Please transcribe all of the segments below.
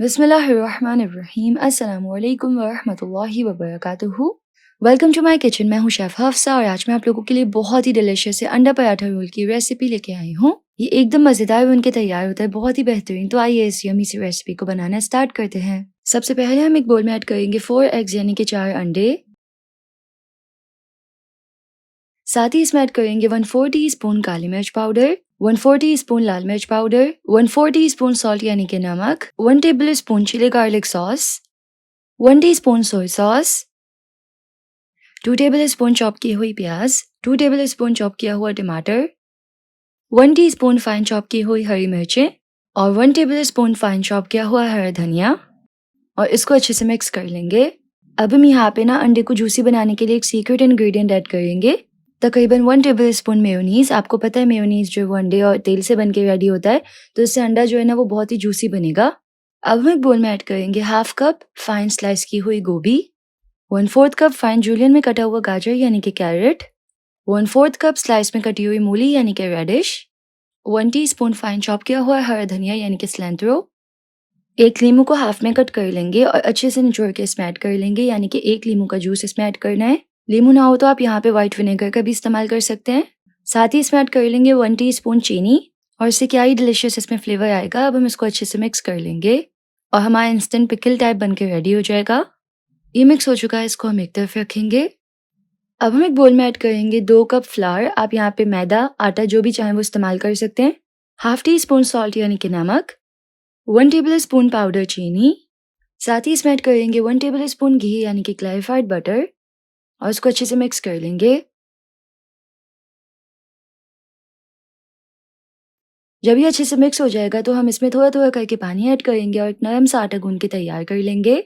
बिस्मिल्लाहिर्रहमानिर्रहीम अस्सलामुअलैकुम वरहमतुल्लाहि वबरकातुहू। Welcome to my kitchen. मैं हूँ शेफ हफ्सा और आज मैं आप लोगों के लिए बहुत ही डिलीशियस से अंडा पराठा रोल की रेसिपी लेके आई हूँ। ये एकदम मज़ेदार बनके तैयार होता है, बहुत ही बेहतरीन। तो आइए इस यमी सी रेसिपी को बनाना स्टार्ट करते हैं। सबसे पहले हम एक बोल में ऐड करेंगे 4 एग्स यानी कि 4 अंडे। साथ ही इसमें ऐड करेंगे 1/4 टीस्पून काली मिर्च पाउडर, 1/4 टीस्पून लाल मिर्च पाउडर, 1/4 टीस्पून सॉल्ट यानी कि नमक, 1 tablespoon chilli garlic sauce, 1 teaspoon soya sauce, 2 tablespoon chop की हुई प्याज, 2 टेबल स्पून चॉप किया हुआ टमाटर, 1 टीस्पून फाइन चॉप की हुई हरी मिर्चें और 1 टेबल स्पून फाइन चॉप किया हुआ हरा धनिया, और इसको अच्छे से मिक्स कर लेंगे। अब हम यहाँ पे ना अंडे को जूसी बनाने के लिए एक सीक्रेट इंग्रेडिएंट ऐड करेंगे, तकरीबन 1 टेबल स्पून मेयोनीज। आपको पता है मेयोनीज जो वो अंडे और तेल से बनके रेडी होता है, तो इससे अंडा जो है ना वो बहुत ही जूसी बनेगा। अब हम एक बोल में ऐड करेंगे हाफ कप फाइन स्लाइस की हुई गोभी, 1/4 कप फाइन जूलियन में कटा हुआ गाजर यानी कि कैरेट, 1/4 कप स्लाइस में कटी हुई मूली यानी कि रेडिश, 1 टीस्पून फाइन चॉप किया हुआ हरा धनिया यानी कि सिलैंट्रो। एक लीमू को हाफ में कट कर लेंगे और अच्छे से निचोड़ के इसमें ऐड कर लेंगे, यानी कि एक लीमू का जूस इसमें ऐड करना है। लीमू ना हो तो आप यहाँ पे व्हाइट विनेगर का भी इस्तेमाल कर सकते हैं। साथ ही इसमें ऐड कर लेंगे 1 टीस्पून चीनी, और इससे क्या ही डिलिशियस इसमें फ्लेवर आएगा। अब हम इसको अच्छे से मिक्स कर लेंगे और हमारा इंस्टेंट पिकल टाइप बन के रेडी हो जाएगा। ये मिक्स हो चुका है, इसको हम एक तरफ रखेंगे। अब हम एक बोल में ऐड करेंगे 2 कप फ्लावर। आप यहाँ पे मैदा, आटा जो भी चाहें वो इस्तेमाल कर सकते हैं। हाफ टी स्पून सॉल्ट यानी कि नमक, 1 टेबल स्पून पाउडर चीनी, साथ ही इसमें ऐड करेंगे 1 टेबल स्पून घी यानी कि क्लैरिफाइड बटर, और इसको अच्छे से मिक्स कर लेंगे। जब ये अच्छे से मिक्स हो जाएगा तो हम इसमें थोड़ा थोड़ा करके पानी ऐड करेंगे और एक नरम सा आटा गूंद के तैयार कर लेंगे।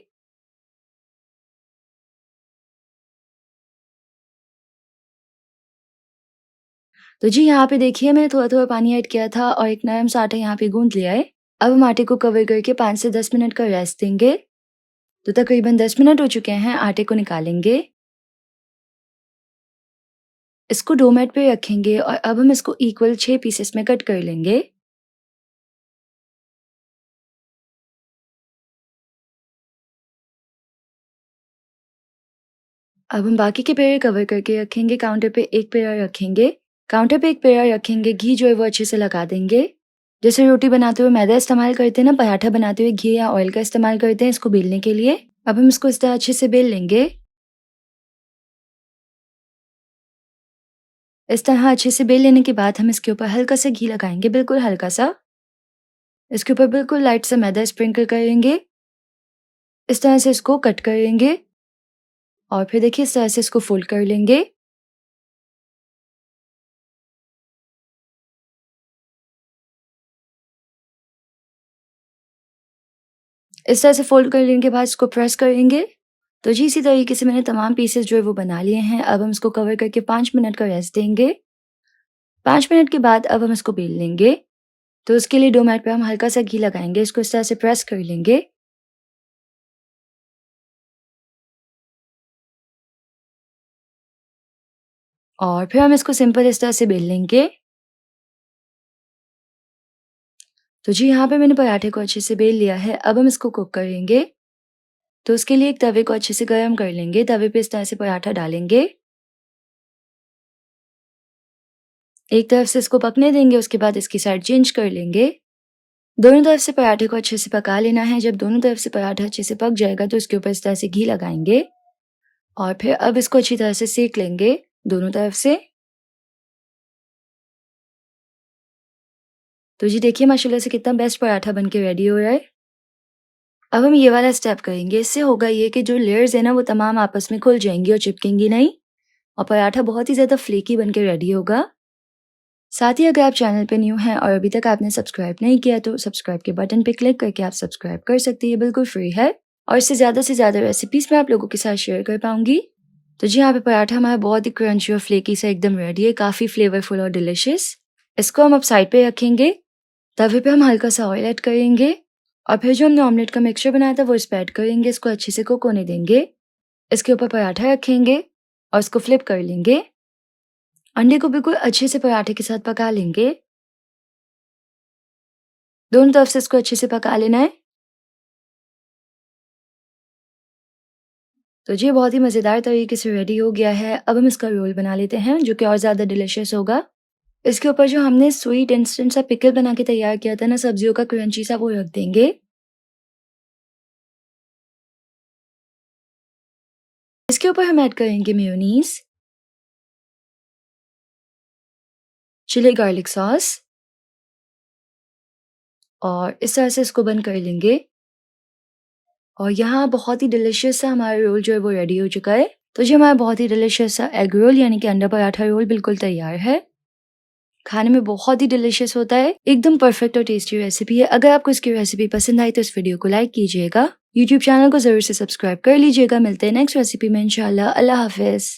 तो जी यहाँ पे देखिए मैंने थोड़ा थोड़ा पानी ऐड किया था और एक नरम सा आटा यहाँ पे गूंद लिया है। अब हम आटे को कवर करके 5 से 10 मिनट का रेस्ट देंगे। तो तकरीबन 10 मिनट हो चुके हैं, आटे को निकालेंगे। इसको डो मैट पे रखेंगे और अब हम इसको इक्वल 6 पीसेस में कट कर लेंगे। अब हम बाकी के पेड़े कवर करके रखेंगे। काउंटर पे एक पेड़ा रखेंगे, घी जो है वो अच्छे से लगा देंगे। जैसे रोटी बनाते हुए मैदा इस्तेमाल करते हैं ना, पराठा बनाते हुए घी या ऑयल का इस्तेमाल करते हैं इसको बेलने के लिए। अब हम इसको इस तरह अच्छे से बेल लेंगे। इस तरह अच्छे से बेल लेने के बाद हम इसके ऊपर हल्का सा घी लगाएंगे, बिल्कुल हल्का सा। इसके ऊपर बिल्कुल लाइट सा मैदा स्प्रिंकल करेंगे। इस तरह से इसको कट करेंगे और फिर देखिए इस तरह से इसको फोल्ड कर लेंगे। इस तरह से फोल्ड कर लेने के बाद इसको प्रेस करेंगे। तो जी इसी तरीके से मैंने तमाम पीसेस जो है वो बना लिए हैं। अब हम इसको कवर करके 5 मिनट का रेस्ट देंगे। 5 मिनट के बाद अब हम इसको बेल लेंगे। तो उसके लिए डो मैट पे हम हल्का सा घी लगाएंगे, इसको इस तरह से प्रेस कर लेंगे। और फिर हम इसको सिंपल इस तरह से बेल लेंगे। तो जी यहाँ पे मैंने पराठे को अच्छे से बेल लिया है। अब हम इसको कुक करेंगे। तो उसके लिए एक तवे को अच्छे से गर्म कर लेंगे। तवे पे इस तरह से पराठा डालेंगे, एक तरफ से इसको पकने देंगे, उसके बाद इसकी साइड चेंज कर लेंगे। दोनों तरफ से पराठे को अच्छे से पका लेना है। जब दोनों तरफ से पराठा अच्छे से पक जाएगा तो इसके ऊपर इस तरह से घी लगाएंगे और फिर अब इसको अच्छी तरह से सेक लेंगे दोनों तरफ से। तो जी देखिए माशाल्लाह से कितना बेस्ट पराठा बनके रेडी हो रहा है। अब हम ये वाला स्टेप करेंगे, इससे होगा ये कि जो लेयर्स है ना वो तमाम आपस में खुल जाएंगी और चिपकेंगी नहीं, और पराठा बहुत ही ज़्यादा फ्लेकी बनके रेडी होगा। साथ ही अगर आप चैनल पे न्यू हैं और अभी तक आपने सब्सक्राइब नहीं किया तो सब्सक्राइब के बटन पे क्लिक करके आप सब्सक्राइब कर सकते हैं, बिल्कुल फ्री है। और इससे ज़्यादा रेसिपीज़ मैं आप लोगों के साथ शेयर कर पाऊंगी। तो जी यहाँ पे पराठा हमारा बहुत ही क्रंची और फ्लेकी सा एकदम रेडी है, काफ़ी फ्लेवरफुल और डिलिशियस। इसको हम अब साइड पे रखेंगे। तवे पे हम हल्का सा ऑयल ऐड करेंगे और फिर जो हमने ऑमलेट का मिक्सचर बनाया था वो इस पे ऐड करेंगे। इसको अच्छे से कुक होने देंगे। इसके ऊपर पराठा रखेंगे और इसको फ्लिप कर लेंगे। अंडे को बिल्कुल अच्छे से पराठे के साथ पका लेंगे। दोनों तरफ से इसको अच्छे से पका लेना है। तो ये बहुत ही मज़ेदार तरीके से रेडी हो गया है। अब हम इसका रोल बना लेते हैं जो कि और ज़्यादा डिलिशियस होगा। इसके ऊपर जो हमने स्वीट इंस्टेंट सा पिकल बना के तैयार किया था ना सब्जियों का क्रंची सा, वो रख देंगे। इसके ऊपर हम ऐड करेंगे मेयोनीज, चिली गार्लिक सॉस और इस तरह से इसको बंद कर लेंगे। और यहाँ बहुत ही डिलिशियस सा हमारा रोल जो है वो रेडी हो चुका है। तो ये हमारा बहुत ही डिलिशियस सा एग रोल यानी कि अंडा पराठा रोल बिल्कुल तैयार है। खाने में बहुत ही डिलिशियस होता है, एकदम परफेक्ट और टेस्टी रेसिपी है। अगर आपको इसकी रेसिपी पसंद आई तो इस वीडियो को लाइक कीजिएगा, यूट्यूब चैनल को जरूर से सब्सक्राइब कर लीजिएगा। मिलते हैं नेक्स्ट रेसिपी में इंशाल्लाह। अल्लाह हाफिज।